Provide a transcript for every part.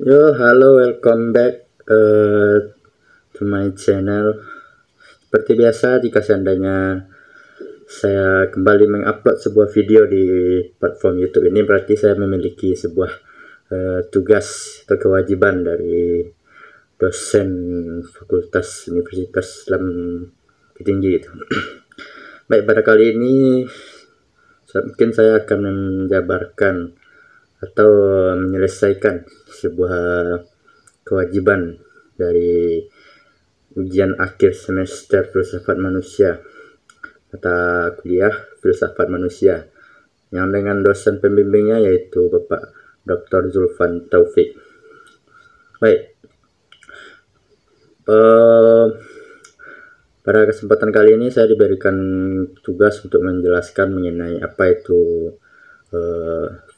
Yo, halo, welcome back to my channel. Seperti biasa, jika seandainya saya kembali mengupload sebuah video di platform YouTube ini, berarti saya memiliki sebuah tugas atau kewajiban dari dosen fakultas Universitas Islam Tinggi itu. Baik, pada kali ini mungkin saya akan menjabarkan atau menyelesaikan sebuah kewajiban dari ujian akhir semester filsafat manusia, mata kuliah filsafat manusia, yang dengan dosen pembimbingnya yaitu Bapak Dr. Zulfan Taufik. Baik, pada kesempatan kali ini saya diberikan tugas untuk menjelaskan mengenai apa itu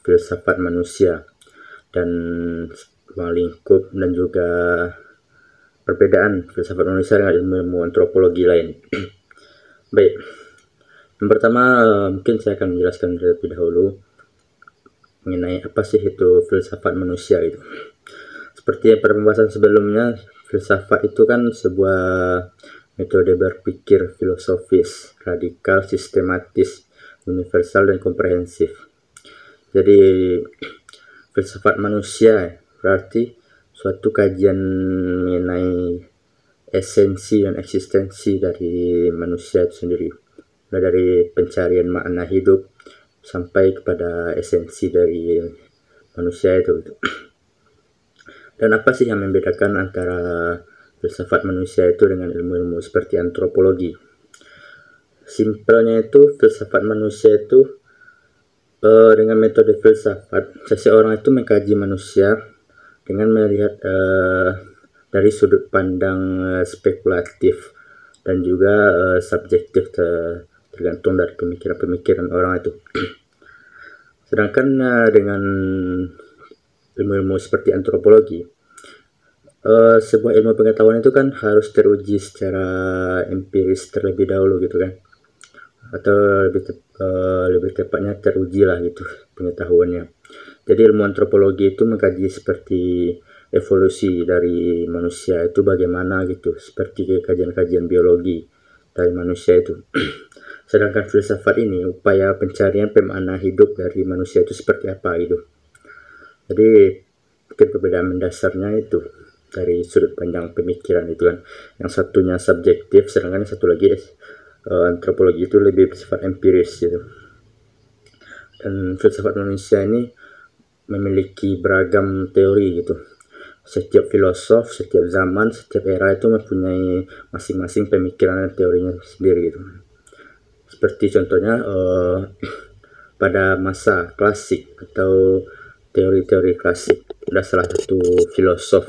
filsafat manusia dan ruang lingkup dan juga perbedaan filsafat manusia dengan ilmu antropologi lain. Baik, yang pertama mungkin saya akan menjelaskan terlebih dahulu mengenai apa sih itu filsafat manusia itu. Seperti pada pembahasan sebelumnya, filsafat itu kan sebuah metode berpikir filosofis, radikal, sistematis, universal, dan komprehensif. Jadi filsafat manusia berarti suatu kajian mengenai esensi dan eksistensi dari manusia itu sendiri, mulai dari pencarian makna hidup sampai kepada esensi dari manusia itu. Dan apa sih yang membedakan antara filsafat manusia itu dengan ilmu-ilmu seperti antropologi? Simpelnya itu, filsafat manusia itu dengan metode filsafat, seseorang itu mengkaji manusia dengan melihat dari sudut pandang spekulatif dan juga subjektif, tergantung dari pemikiran-pemikiran orang itu. Sedangkan dengan ilmu-ilmu seperti antropologi, sebuah ilmu pengetahuan itu kan harus teruji secara empiris terlebih dahulu gitu kan, atau lebih tepatnya teruji lah gitu pengetahuannya. Jadi ilmu antropologi itu mengkaji seperti evolusi dari manusia itu bagaimana gitu, seperti kajian-kajian biologi dari manusia itu. Sedangkan filsafat ini upaya pencarian pemakna hidup dari manusia itu seperti apa gitu. Jadi mungkin perbedaan mendasarnya itu dari sudut pandang pemikiran itu kan. Yang satunya subjektif, sedangkan yang satu lagi antropologi itu lebih bersifat empiris gitu. Dan filsafat manusia ini memiliki beragam teori gitu. Setiap filosof, setiap zaman, setiap era itu mempunyai masing-masing pemikiran dan teorinya sendiri gitu. Seperti contohnya pada masa klasik atau teori-teori klasik, ada salah satu filosof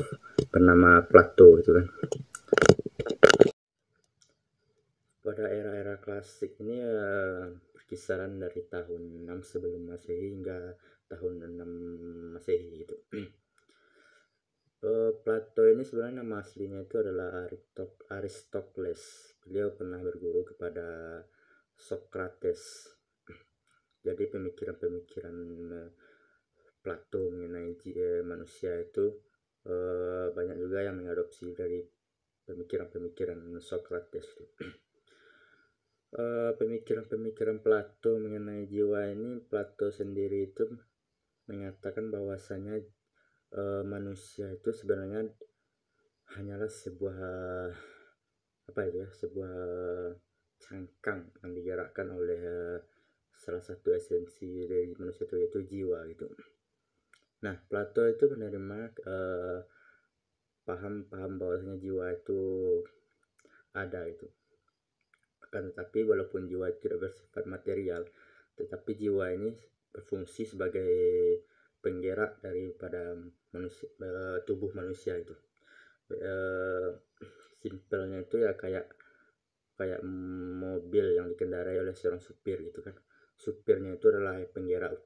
bernama Plato gitu kan. Pada era-era klasik ini berkisaran dari tahun 6 sebelum Masehi hingga tahun 6 Masehi gitu. Plato ini sebenarnya nama aslinya itu adalah Aristokles. Beliau pernah berguru kepada Socrates. Jadi pemikiran-pemikiran Plato mengenai manusia itu banyak juga yang mengadopsi dari pemikiran-pemikiran Socrates. Pemikiran-pemikiran Plato mengenai jiwa ini, Plato sendiri itu mengatakan bahwasanya manusia itu sebenarnya hanyalah sebuah sebuah cangkang yang digerakkan oleh salah satu esensi dari manusia itu yaitu jiwa gitu. Nah, Plato itu menerima paham bahwasanya jiwa itu ada itu. Akan tetapi walaupun jiwa tidak bersifat material, tetapi jiwa ini berfungsi sebagai penggerak daripada manusia, tubuh manusia itu. Simpelnya itu ya kayak mobil yang dikendarai oleh seorang supir gitu kan. Supirnya itu adalah penggerak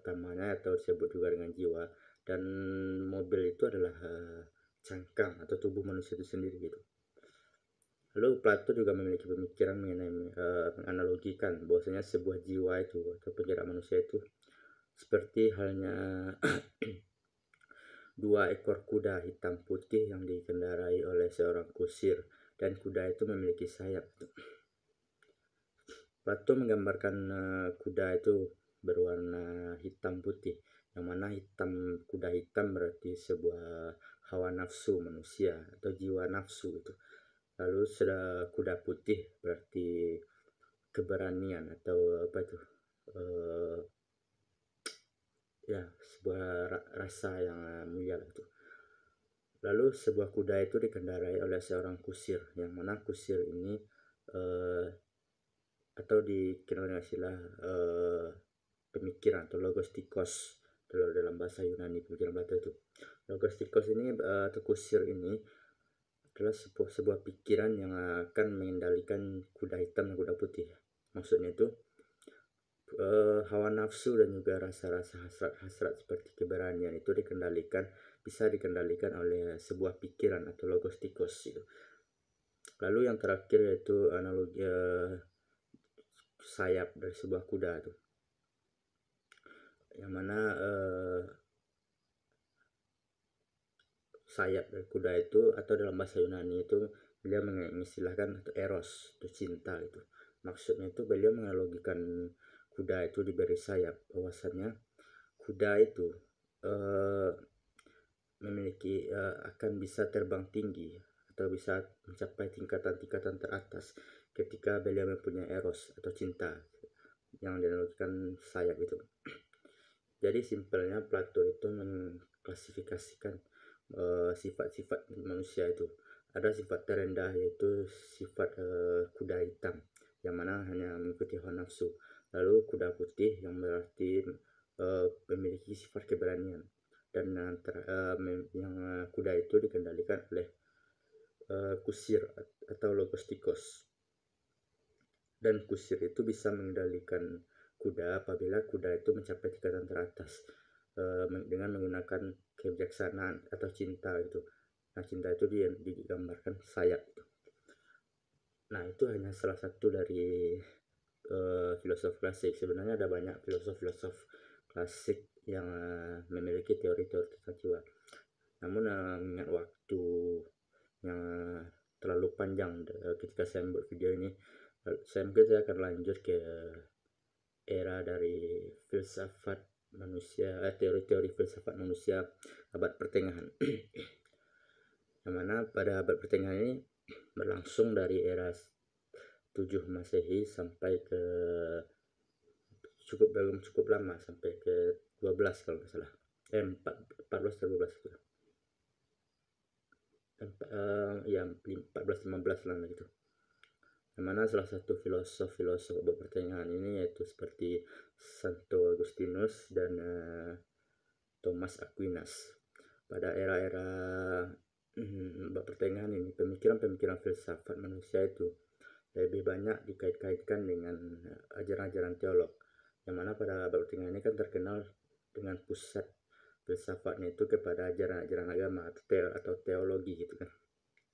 utamanya atau disebut juga dengan jiwa, dan mobil itu adalah cangkang atau tubuh manusia itu sendiri gitu. Lalu Plato juga memiliki pemikiran mengenai menganalogikan bahwasanya sebuah jiwa itu atau penggerak manusia itu seperti halnya dua ekor kuda hitam putih yang dikendarai oleh seorang kusir, dan kuda itu memiliki sayap. Plato menggambarkan kuda itu berwarna hitam putih, yang mana kuda hitam berarti sebuah hawa nafsu manusia atau jiwa nafsu gitu. Lalu kuda putih berarti keberanian atau apa itu, ya sebuah rasa yang mulia gitu. Lalu sebuah kuda itu dikendarai oleh seorang kusir, yang mana kusir ini atau dikenal dengan istilah pemikiran atau logostikos kalau dalam bahasa Yunani, pemikiran Plato itu. Logostikos ini atau kusir ini adalah sebuah pikiran yang akan mengendalikan kuda hitam dan kuda putih. Maksudnya itu hawa nafsu dan juga rasa-rasa hasrat seperti keberanian itu bisa dikendalikan oleh sebuah pikiran atau logostikos gitu. Lalu yang terakhir yaitu analogi sayap dari sebuah kuda itu, yang mana sayap dari kuda itu atau dalam bahasa Yunani itu beliau mengistilahkan itu eros, itu cinta itu. Maksudnya itu beliau menganalogikan kuda itu diberi sayap, bahwasannya kuda itu memiliki akan bisa terbang tinggi atau bisa mencapai tingkatan-tingkatan teratas ketika beliau mempunyai eros atau cinta yang dianalogikan sayap itu. Jadi simpelnya Plato itu mengklasifikasikan sifat-sifat manusia itu. Ada sifat terendah yaitu sifat kuda hitam, yang mana hanya mengikuti hawa nafsu. Lalu kuda putih yang berarti memiliki sifat keberanian, dan yang kuda itu dikendalikan oleh kusir atau logostikos. Dan kusir itu bisa mengendalikan kuda apabila kuda itu mencapai tingkatan teratas dengan menggunakan kebijaksanaan atau cinta gitu. Nah, cinta itu digambarkan sayap gitu. Nah, itu hanya salah satu dari filosof klasik. Sebenarnya ada banyak filosof klasik yang memiliki teori-teori tentang jiwa. Namun mengingat waktu yang terlalu panjang ketika saya membuat video ini, saya akan lanjut ke era dari filsafat manusia, teori-teori filsafat manusia abad pertengahan. Yang mana pada abad pertengahan ini berlangsung dari era 7 Masehi sampai ke cukup lama, sampai ke 12 kalau nggak salah. 14 atau 12 gitu. Ya 14-15 lah gitu. Yang mana salah satu filosof abad pertengahan ini yaitu seperti Santo Agustinus dan Thomas Aquinas. Pada era-era abad pertengahan ini, pemikiran filsafat manusia itu lebih banyak dikait-kaitkan dengan ajaran-ajaran teolog, yang mana pada abad pertengahan ini kan terkenal dengan pusat filsafatnya itu kepada ajaran-ajaran agama atau teologi gitu kan,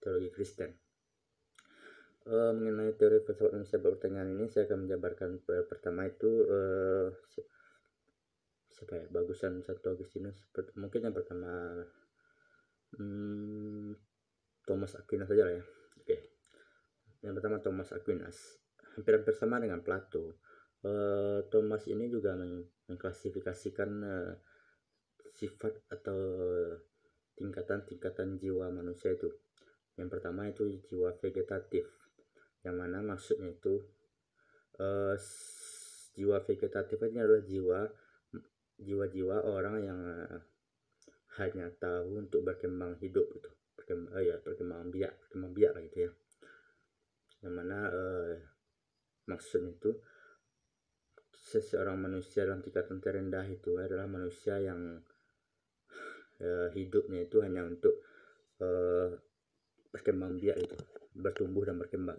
teologi Kristen. Mengenai teori filsafat manusia abad pertengahan ini, saya akan menjabarkan pertama itu bagusan Santo Agustinus. Mungkin yang pertama Thomas Aquinas saja lah ya. Oke. Yang pertama Thomas Aquinas, hampir sama dengan Plato. Thomas ini juga mengklasifikasikan sifat atau tingkatan-tingkatan jiwa manusia itu. Yang pertama itu jiwa vegetatif, yang mana maksudnya itu jiwa vegetatif ini adalah jiwa-jiwa orang yang hanya tahu untuk berkembang hidup gitu, berkembang biak lah gitu ya. Yang mana maksudnya itu seseorang manusia dalam tingkatan terendah itu adalah manusia yang hidupnya itu hanya untuk berkembang biak itu, bertumbuh dan berkembang.